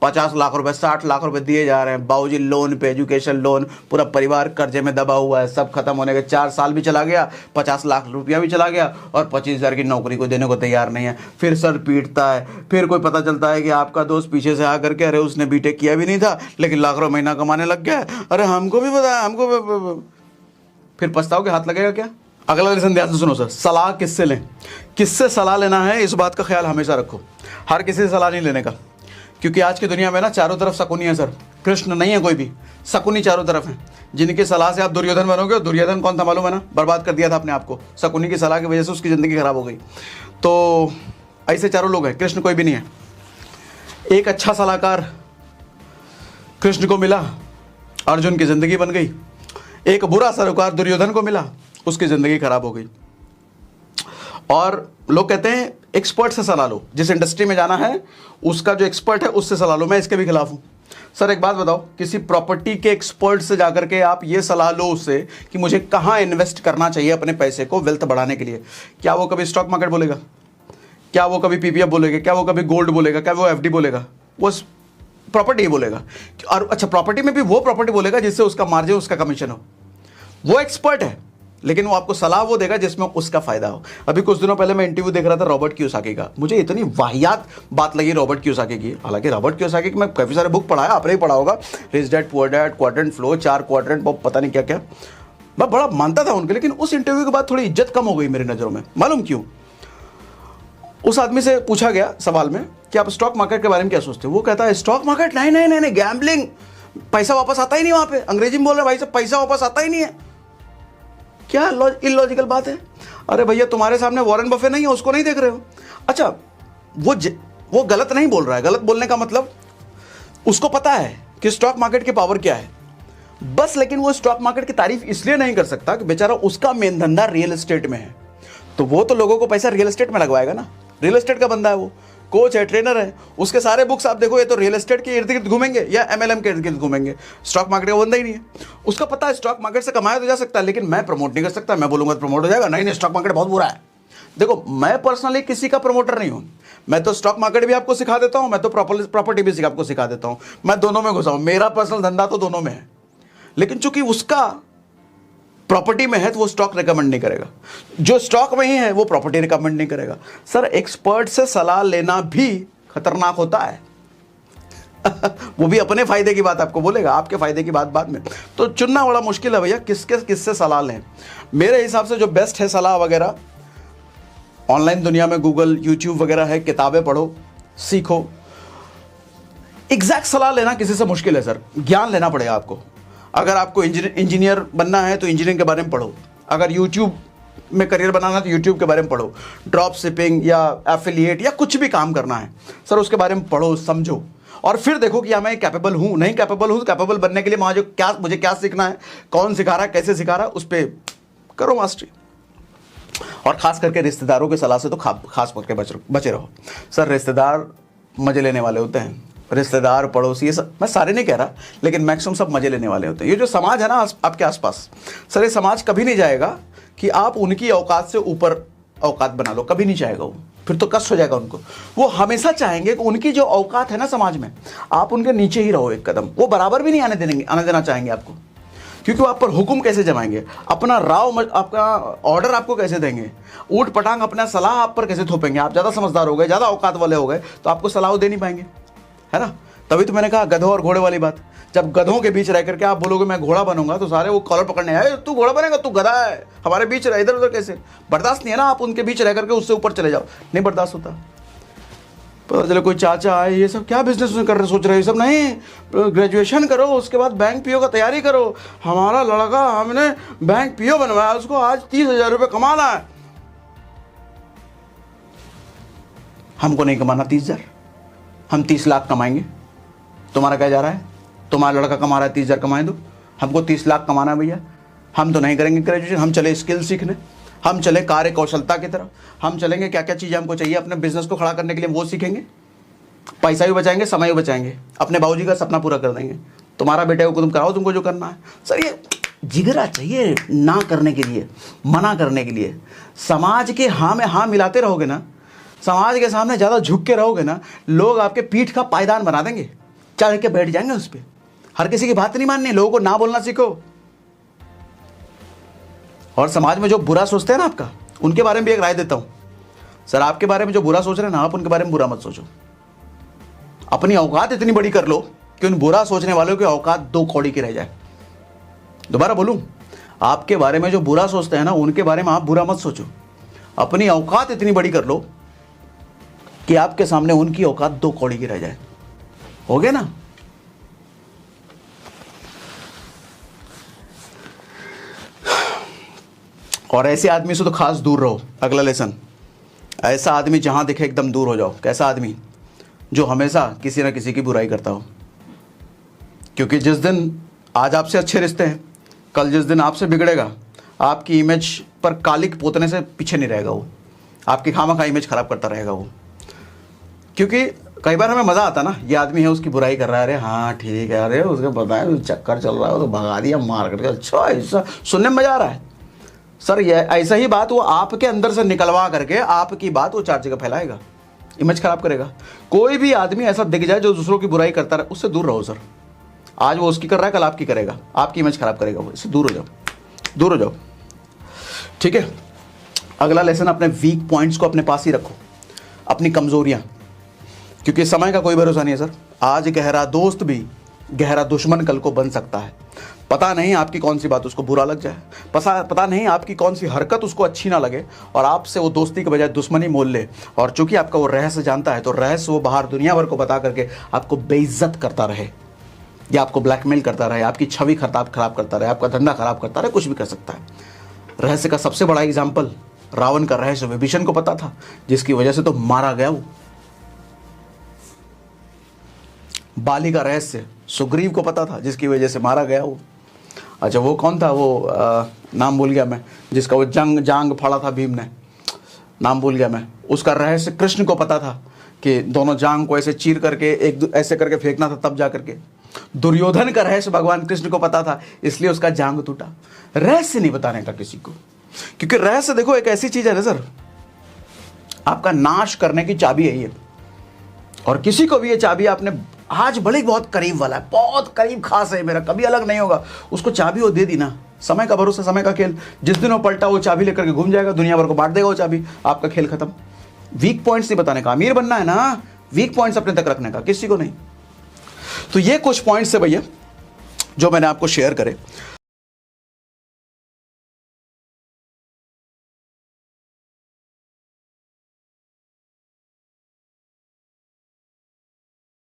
50 लाख रुपए 60 लाख रुपए दिए जा रहे हैं, बाबूजी लोन पे, एजुकेशन लोन, पूरा परिवार कर्जे में दबा हुआ है। सब खत्म होने के 4 साल भी चला गया, 50 लाख रुपया भी चला गया और 25,000 की नौकरी को देने को तैयार नहीं है। फिर सर पीटता है, फिर कोई पता चलता है कि आपका दोस्त पीछे से आकर के, अरे उसने बीटेक किया भी नहीं था लेकिन लाख रुपये महीना कमाने लग गया है, अरे हमको भी बताया, हमको भी। फिर पछताओगे, हाथ लगेगा क्या? अगला लेसन ध्यान से सुनो सर, सलाह किससे लें, किससे सलाह लेना है, इस बात का ख्याल हमेशा रखो। हर किसी से सलाह नहीं लेने का, क्योंकि आज की दुनिया में ना चारों तरफ शकुनी है सर, कृष्ण नहीं है कोई भी, शकुनी चारों तरफ है। जिनकी सलाह से आप दुर्योधन बनोगे, दुर्योधन कौन था मालूम है ना, बर्बाद कर दिया था अपने आप को, शकुनी की सलाह की वजह से उसकी ज़िंदगी खराब हो गई। तो ऐसे चारों लोग हैं, कृष्ण कोई भी नहीं है। एक अच्छा सलाहकार कृष्ण को मिला, अर्जुन की ज़िंदगी बन गई। एक बुरा सलाहकार दुर्योधन को मिला, उसकी ज़िंदगी खराब हो गई। और लोग कहते हैं एक्सपर्ट से सलाह लो, जिस इंडस्ट्री में जाना है उसका जो एक्सपर्ट है उससे सलाह लो। मैं इसके भी खिलाफ हूँ सर। एक बात बताओ, किसी प्रॉपर्टी के एक्सपर्ट से जाकर के आप ये सलाह लो उससे कि मुझे कहाँ इन्वेस्ट करना चाहिए अपने पैसे को वेल्थ बढ़ाने के लिए, क्या वो कभी स्टॉक मार्केट बोलेगा? क्या वो कभी पीपीएफ बोलेगा? क्या वो कभी गोल्ड बोलेगा? क्या वो एफडी बोलेगा? वो प्रॉपर्टी ही बोलेगा। और अच्छा, प्रॉपर्टी में भी वो प्रॉपर्टी बोलेगा जिससे उसका मार्जिन, उसका कमीशन हो। वो एक्सपर्ट है, लेकिन वो आपको सलाह वो देगा जिसमें उसका फायदा हो। अभी कुछ दिनों पहले मैं इंटरव्यू देख रहा था रॉबर्ट कियोसाकी का, मुझे इतनी वाहियात बात लगी रॉबर्ट कियोसाकी की। हालांकि रॉबर्ट कियोसाकी की मैं काफ़ी सारे बुक पढ़ा है, आपने ही पढ़ा होगा, rich dad poor dad, quadrant flow, 4 quadrant, पता नहीं क्या क्या, मैं बड़ा मानता था उनके। लेकिन उस इंटरव्यू के बाद थोड़ी इज्जत कम हो गई मेरी नज़रों में, मालूम क्यों? उस आदमी से पूछा गया सवाल में कि आप स्टॉक मार्केट के बारे में क्या सोचते हो? वो कहता है स्टॉक मार्केट नहीं नहीं नहीं, गैम्बलिंग, पैसा वापस आता ही नहीं वहाँ पे। अंग्रेजी में बोल रहे भाई साहब, पैसा वापस आता ही नहीं है। क्या इलॉजिकल बात है? अरे भैया, तुम्हारे सामने वॉरेन बफे नहीं है, उसको नहीं देख रहे हो? अच्छा, वो गलत नहीं बोल रहा है। गलत बोलने का मतलब उसको पता है कि स्टॉक मार्केट की पावर क्या है बस, लेकिन वो स्टॉक मार्केट की तारीफ इसलिए नहीं कर सकता कि बेचारा उसका मेन धंधा रियल एस्टेट में है। तो वो तो लोगों को पैसा रियल एस्टेट में लगवाएगा ना, रियल एस्टेट का बंदा है, वो कोच है, ट्रेनर है, उसके सारे बुक्स आप देखो, ये तो रियल एस्टेट के इर्द गिर्द घूमेंगे या एमएलएम के इर्द गिर्द घूमेंगे। स्टॉक मार्केट का बंदा ही नहीं है। उसका पता है स्टॉक मार्केट से कमाया तो जा सकता है, लेकिन मैं प्रमोट नहीं कर सकता। मैं बोलूंगा तो प्रमोट हो जाएगा, नहीं स्टॉक मार्केट बहुत बुरा है। देखो, मैं पर्सनली किसी का प्रमोटर नहीं हूं। मैं तो स्टॉक मार्केट भी आपको सिखा देता हूं, मैं तो प्रॉपर्टी भी आपको सिखा देता हूं, मैं दोनों में घुसा हूं। मेरा पर्सनल धंधा तो दोनों में है, लेकिन चूंकि उसका प्रॉपर्टी में है तो वो स्टॉक रिकमेंड नहीं करेगा, जो स्टॉक में ही है वो प्रॉपर्टी रिकमेंड नहीं करेगा। सर, एक्सपर्ट से सलाह लेना भी खतरनाक होता है वो भी अपने फायदे की बात आपको बोलेगा, आपके फायदे की बात बाद में। तो चुनना बड़ा मुश्किल है भैया, किससे सलाह लें। मेरे हिसाब से जो बेस्ट है सलाह वगैरह, ऑनलाइन दुनिया में गूगल, यूट्यूब वगैरह है, किताबें पढ़ो, सीखो। एग्जैक्ट सलाह लेना किसी से मुश्किल है सर, ज्ञान लेना पड़ेगा आपको। अगर आपको इंजीनियर बनना है तो इंजीनियरिंग के बारे में पढ़ो, अगर यूट्यूब में करियर बनाना है तो यूट्यूब के बारे में पढ़ो, ड्रॉप शिपिंग या एफिलिएट या कुछ भी काम करना है सर, उसके बारे में पढ़ो, समझो, और फिर देखो कि मैं कैपेबल हूँ, नहीं कैपेबल हूँ। तो कैपेबल बनने के लिए मुझे क्या सीखना है, कौन सिखा रहा है, कैसे सिखा रहा है, उस पर करो मास्टरी। और खास करके रिश्तेदारों की सलाह से तो खास करके बचे रहो सर। रिश्तेदार मजे लेने वाले होते हैं, रिश्तेदार, पड़ोसी, ये सब मैं सारे नहीं कह रहा, लेकिन मैक्सिमम सब मजे लेने वाले होते हैं। ये जो समाज है ना आपके आसपास सर, ये समाज कभी नहीं जाएगा कि आप उनकी औकात से ऊपर औकात बना लो, कभी नहीं चाहेगा वो, फिर तो कष्ट हो जाएगा उनको। वो हमेशा चाहेंगे कि उनकी जो औकात है ना समाज में, आप उनके नीचे ही रहो एक कदम। वो बराबर भी नहीं आने देना चाहेंगे आपको, क्योंकि वो आप पर हुक्म कैसे जमाएंगे, अपना आपका ऑर्डर आपको कैसे देंगे, ऊट पटांग अपना सलाह आप पर कैसे थोपेंगे। आप ज़्यादा समझदार हो गए, ज़्यादा औकात वाले हो गए, तो आपको सलाह दे नहीं पाएंगे, है ना। तभी तो मैंने कहा गधों और घोड़े वाली बात। जब गधों के बीच रह करके आप बोलोगे मैं घोड़ा बनूंगा, तो सारे वो कॉलर पकड़ने आए, तू घोड़ा बनेगा, तू गधा है, हमारे बीच रह, इधर उधर कैसे। बर्दाश्त नहीं है ना, आप उनके बीच रह करके उससे ऊपर चले जाओ, नहीं बर्दाश्त होता। पता चले कोई चाचा आए, ये सब क्या बिजनेस कर रहे, सोच रहे, ये सब नहीं, ग्रेजुएशन करो, उसके बाद बैंक पीओ का तैयारी करो। हमारा लड़का, हमने बैंक पीओ बनवाया, उसको आज 30,000 रुपये कमाना है। हमको नहीं कमाना 30,000, हम 30 लाख कमाएंगे। तुम्हारा क्या जा रहा है, तुम्हारा लड़का कमा रहा है 30,000, कमाए दो। हमको 30 लाख कमाना है भैया, हम तो नहीं करेंगे ग्रेजुएशन, हम चले स्किल सीखने, हम चले कार्य कौशलता की तरफ, हम चलेंगे क्या क्या चीज़ें हमको चाहिए अपने बिजनेस को खड़ा करने के लिए, वो सीखेंगे, पैसा भी बचाएंगे, समय भी बचाएंगे, अपने बाबूजी का सपना पूरा कर देंगे। तुम्हारा बेटे को तुम कराओ तुमको जो करना है। सर, ये जिगरा चाहिए ना करने के लिए, मना करने के लिए। समाज के हाँ में हाँ मिलाते रहोगे ना, समाज के सामने ज़्यादा झुक के रहोगे ना, लोग आपके पीठ का पायदान बना देंगे। चढ़ के बैठ जाएंगे उस पर। हर किसी की बात नहीं माननी, लोगों को ना बोलना सीखो। और समाज में जो बुरा सोचते हैं ना आपका, उनके बारे में भी एक राय देता हूं। सर आपके बारे में जो बुरा सोच रहे हैं ना, आप उनके बारे में बुरा मत सोचो। अपनी औकात इतनी बड़ी कर लो कि उन बुरा सोचने वालों की औकात 2 कौड़ी की रह जाए। दोबारा बोलूं, आपके बारे में जो बुरा सोचते हैं ना, उनके बारे में आप बुरा मत सोचो। अपनी औकात इतनी बड़ी कर लो कि आपके सामने उनकी औकात 2 कौड़ी की रह जाए। हो गया ना? और ऐसे आदमी से तो खास दूर रहो। अगला लेसन, ऐसा आदमी जहां दिखे एकदम दूर हो जाओ। कैसा आदमी? जो हमेशा किसी ना किसी की बुराई करता हो। क्योंकि जिस दिन आज आपसे अच्छे रिश्ते हैं, कल जिस दिन आपसे बिगड़ेगा, आपकी इमेज पर कालिक पोतने से पीछे नहीं रहेगा वो। आपकी खामा खा इमेज खराब करता रहेगा वो। क्योंकि कई बार हमें मज़ा आता ना, ये आदमी है उसकी बुराई कर रहा है, अरे हाँ ठीक है, अरे उसके पता है चक्कर चल रहा है, तो भगा दिया मार करके, अच्छा ऐसा सुनने में मज़ा आ रहा है। सर ये ऐसा ही बात वो आपके अंदर से निकलवा करके आपकी बात वो 4 जगह फैलाएगा, इमेज खराब करेगा। कोई भी आदमी ऐसा दिख जाए जो दूसरों की बुराई करता रहे, उससे दूर रहो सर। आज वो उसकी कर रहा है, कल आपकी करेगा, आपकी इमेज खराब करेगा वो। इससे दूर हो जाओ, दूर हो जाओ। ठीक है, अगला लेसन, अपने वीक पॉइंट्स को अपने पास ही रखो, अपनी कमजोरियां। क्योंकि समय का कोई भरोसा नहीं है सर। आज गहरा दोस्त भी गहरा दुश्मन कल को बन सकता है। पता नहीं आपकी कौन सी बात उसको बुरा लग जाए, पता नहीं आपकी कौन सी हरकत उसको अच्छी ना लगे और आपसे वो दोस्ती के बजाय दुश्मनी मोल ले। और चूंकि आपका वो रहस्य जानता है, तो रहस्य वो बाहर दुनिया भर को बता करके आपको बेइज्जत करता रहे, या आपको ब्लैकमेल करता रहे, आपकी छवि खराब करता रहे, आपका धंधा खराब करता रहे, कुछ भी कर सकता है। रहस्य का सबसे बड़ा एग्जाम्पल, रावण का रहस्य विभीषण को पता था, जिसकी वजह से तो मारा गया वो। बाली का रहस्य सुग्रीव को पता था, जिसकी वजह से मारा गया वो। अच्छा वो कौन था, वो नाम भूल गया मैं, जिसका वो जांग फाड़ा था भीम ने, नाम भूल गया मैं। उसका रहस्य कृष्ण को पता था कि दोनों जांग को ऐसे चीर करके एक ऐसे करके फेंकना था, तब जा करके। दुर्योधन का रहस्य भगवान कृष्ण को पता था, इसलिए उसका जांग टूटा। रहस्य नहीं बताने का किसी को, क्योंकि रहस्य देखो एक ऐसी चीज है ना सर, आपका नाश करने की चाबी है ये। और किसी को भी ये चाबी आपने आज भले ही बहुत करीब वाला है, बहुत करीब खास है मेरा, कभी अलग नहीं होगा, उसको चाबी वो दे दी ना, समय का भरोसा, समय का खेल। जिस दिन वो पलटा वो चाबी लेकर के घूम जाएगा, दुनिया भर को बांट देगा वो चाबी, आपका खेल खत्म। वीक पॉइंट्स नहीं बताने का, अमीर बनना है ना, वीक पॉइंट्स अपने तक रखने का, किसी को नहीं। तो ये कुछ पॉइंट्स है भैया जो मैंने आपको शेयर करे।